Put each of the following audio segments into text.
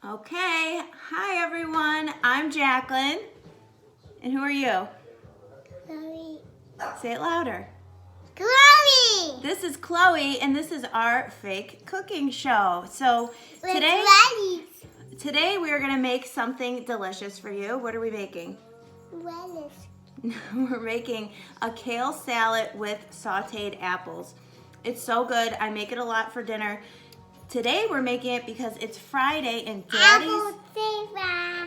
Okay, hi everyone. I'm Jacqueline. And who are you? Chloe. Say it louder. Chloe! This is Chloe and this is our fake cooking show. So today we are going to make something delicious for you. What are we making? Lettuce. We're making a kale salad with sautéed apples. It's so good. I make it a lot for dinner. Today we're making it because it's Friday and Daddy's...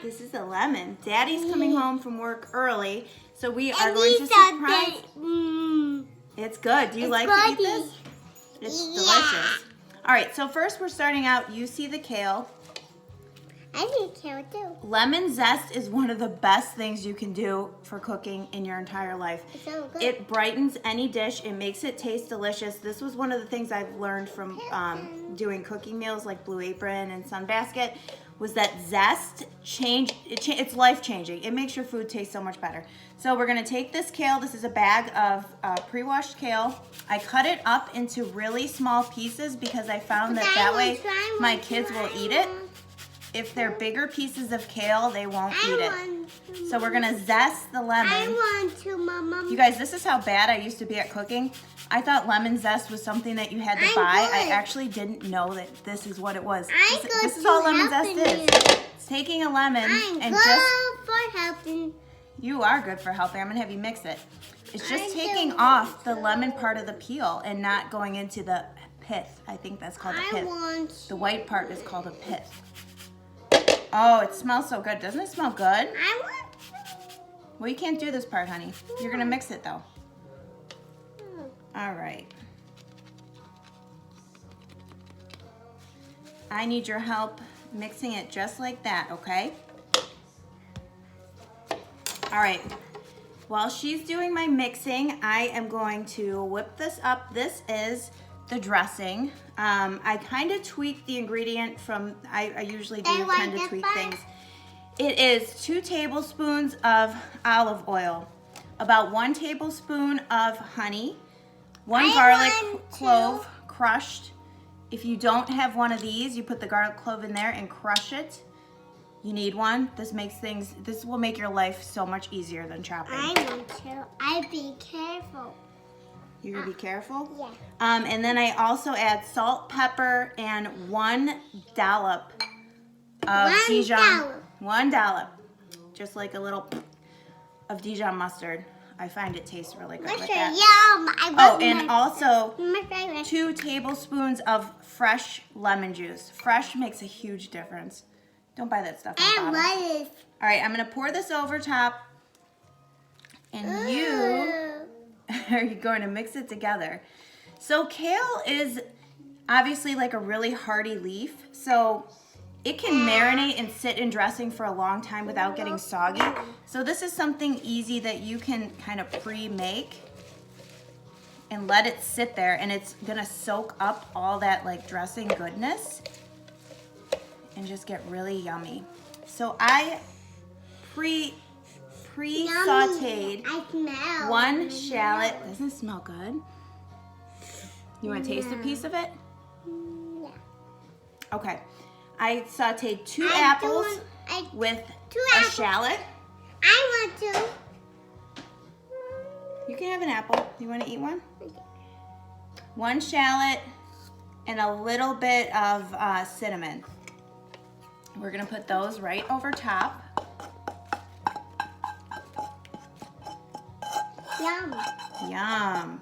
This is a lemon. Daddy's coming home from work early, so we are going to surprise... It's good. Do you like to eat this? It's delicious. All right, so first we're starting out. You see the kale. I see kale too. Lemon zest is one of the best things you can do for cooking in your entire life. It's so good. It brightens any dish. It makes it taste delicious. This was one of the things I've learned from doing cooking meals like Blue Apron and Sunbasket, was that zest it's life-changing. It makes your food taste so much better. So we're gonna take this kale. This is a bag of pre-washed kale. I cut it up into really small pieces because I found that way my kids will eat it. If they're bigger pieces of kale, they won't eat it. So we're gonna zest the lemon. I want to, Mama. You guys, this is how bad I used to be at cooking. I thought lemon zest was something that you had to buy. I actually didn't know that this is what it was. This is all lemon zest is. It's taking a lemon and for helping. You are good for helping. I'm gonna have you mix it. It's just taking off the lemon part of the peel and not going into the pith. I think that's called a pith. The white part is called a pith. Oh, it smells so good. Doesn't it smell good? I want to. Well, you can't do this part, honey. You're gonna mix it though. All right. I need your help mixing it just like that, okay? All right. While she's doing my mixing, I am going to whip this up. This is the dressing. I kind of tweak the ingredient from, I usually do tend to tweak things. It is 2 tablespoons of olive oil, about 1 tablespoon of honey, 1 garlic clove crushed. If you don't have one of these, you put the garlic clove in there and crush it. You need one. This will make your life so much easier than chopping. I want to. I be careful. You're gonna be careful? Yeah. And then I also add salt, pepper, and 1 dollop of Dijon. 1 dollop. Just like a little of Dijon mustard. I find it tastes really good like that. Yum. And also my favorite. 2 tablespoons of fresh lemon juice. Fresh makes a huge difference. Don't buy that stuff in the bottle. Lettuce. All right, I'm gonna pour this over top. And you are going to mix it together. So kale is obviously like a really hardy leaf, so it can marinate and sit in dressing for a long time without getting soggy. So this is something easy that you can kind of pre-make and let it sit there, and it's gonna soak up all that like dressing goodness and just get really yummy. So I pre-sauteed 1 shallot. Doesn't it smell good? You want to taste a piece of it? Yeah. Okay. I sauteed 2 apples with a shallot. I want to. You can have an apple. You want to eat one? 1 shallot and a little bit of cinnamon. We're going to put those right over top. Yum. Yum.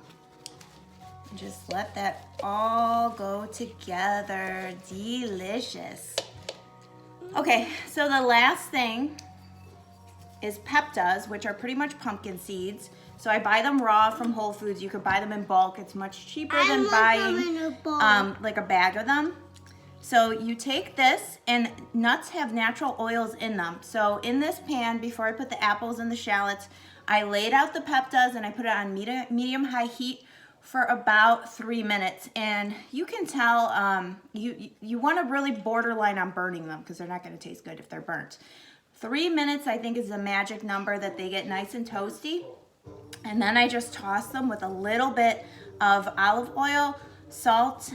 Just let that all go together. Delicious. Okay, so the last thing is peptas, which are pretty much pumpkin seeds. So I buy them raw from Whole Foods. You could buy them in bulk. It's much cheaper than buying like a bag of them. So you take this, and nuts have natural oils in them. So in this pan, before I put the apples and the shallots, I laid out the peptas and I put it on medium-high heat for about 3 minutes. And you can tell you want to really borderline on burning them because they're not going to taste good if they're burnt. 3 minutes, I think, is the magic number that they get nice and toasty. And then I just toss them with a little bit of olive oil, salt,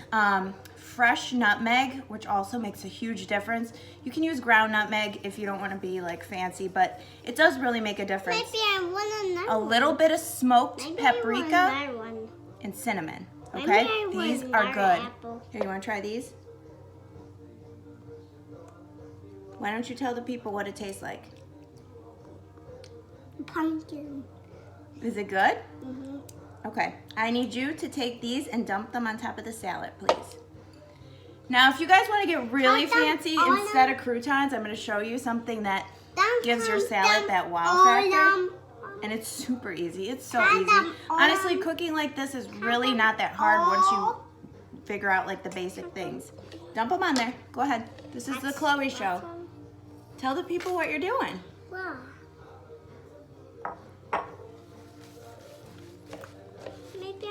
fresh nutmeg, which also makes a huge difference. You can use ground nutmeg if you don't want to be like fancy, but it does really make a difference. Maybe I want another A little bit of smoked Maybe paprika I want another one. and cinnamon. Maybe Okay, I want these are another good. apple. Here, you want to try these? Why don't you tell the people what it tastes like? Pumpkin. Is it good? Mm-hmm. Okay, I need you to take these and dump them on top of the salad, please. Now, if you guys want to get really Put them fancy, on instead of croutons, I'm going to show you something that Don't gives your put salad them that wow on factor. And it's super easy. It's so Put easy. them on. Honestly, cooking like this is really not that hard once you figure out like the basic things. Dump them on there. Go ahead. This is the Chloe show. Tell the people what you're doing. Wow. Maybe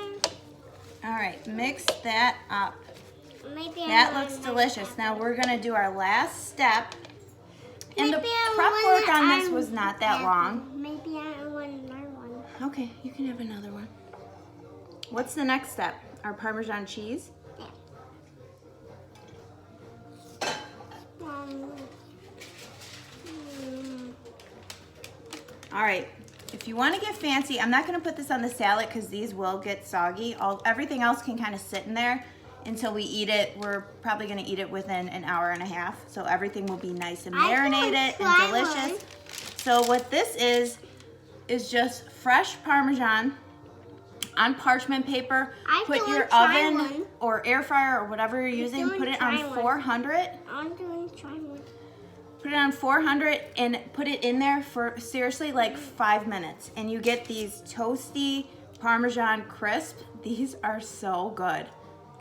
All right, mix that up. maybe That looks delicious. Now we're gonna do our last step. And the Maybe I prep want work on this an was not that apple. long. Maybe I want another one. Okay, you can have another one. What's the next step? Our Parmesan cheese? Um, All right, if you want to get fancy, I'm not going to put this on the salad because these will get soggy. Everything else can kind of sit in there until we eat it. We're probably going to eat it within an hour and a half, so everything will be nice and I can marinated try and delicious. So what this is just fresh Parmesan on parchment paper. I Put can your try oven one. or air fryer or whatever you're using, can put it try on one. 400. I'm doing try one. Put it on 400 and put it in there for seriously like 5 minutes. And you get these toasty Parmesan crisp. These are so good.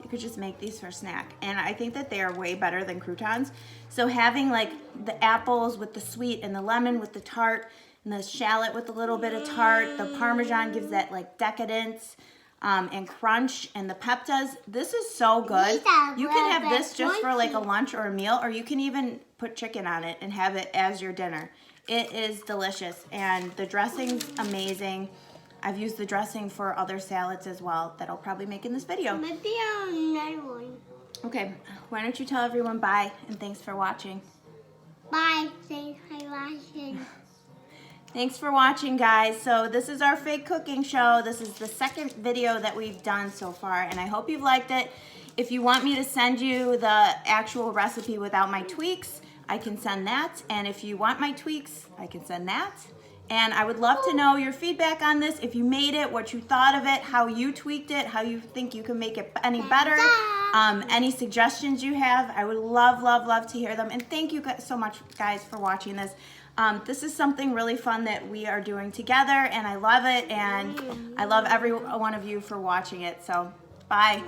You could just make these for snack. And I think that they are way better than croutons. So having like the apples with the sweet and the lemon with the tart and the shallot with a little bit of tart, the Parmesan gives that like decadence and crunch, and the peptas. This is so good. These are You can have really this just for like a crunchy. lunch or a meal, or you can even put chicken on it and have it as your dinner. It is delicious, and the dressing's amazing. I've used the dressing for other salads as well that I'll probably make in this video. Maybe another one. Okay, why don't you tell everyone bye and thanks for watching. Bye. Thanks for watching. Thanks for watching, guys. So this is our fake cooking show. This is the second video that we've done so far, and I hope you've liked it. If you want me to send you the actual recipe without my tweaks, I can send that. And if you want my tweaks, I can send that. And I would love to know your feedback on this. If you made it, what you thought of it, how you tweaked it, how you think you can make it any better, any suggestions you have. I would love, love, love to hear them. And thank you guys so much, guys, for watching this. This is something really fun that we are doing together, and I love it, and I love every one of you for watching it. So, bye.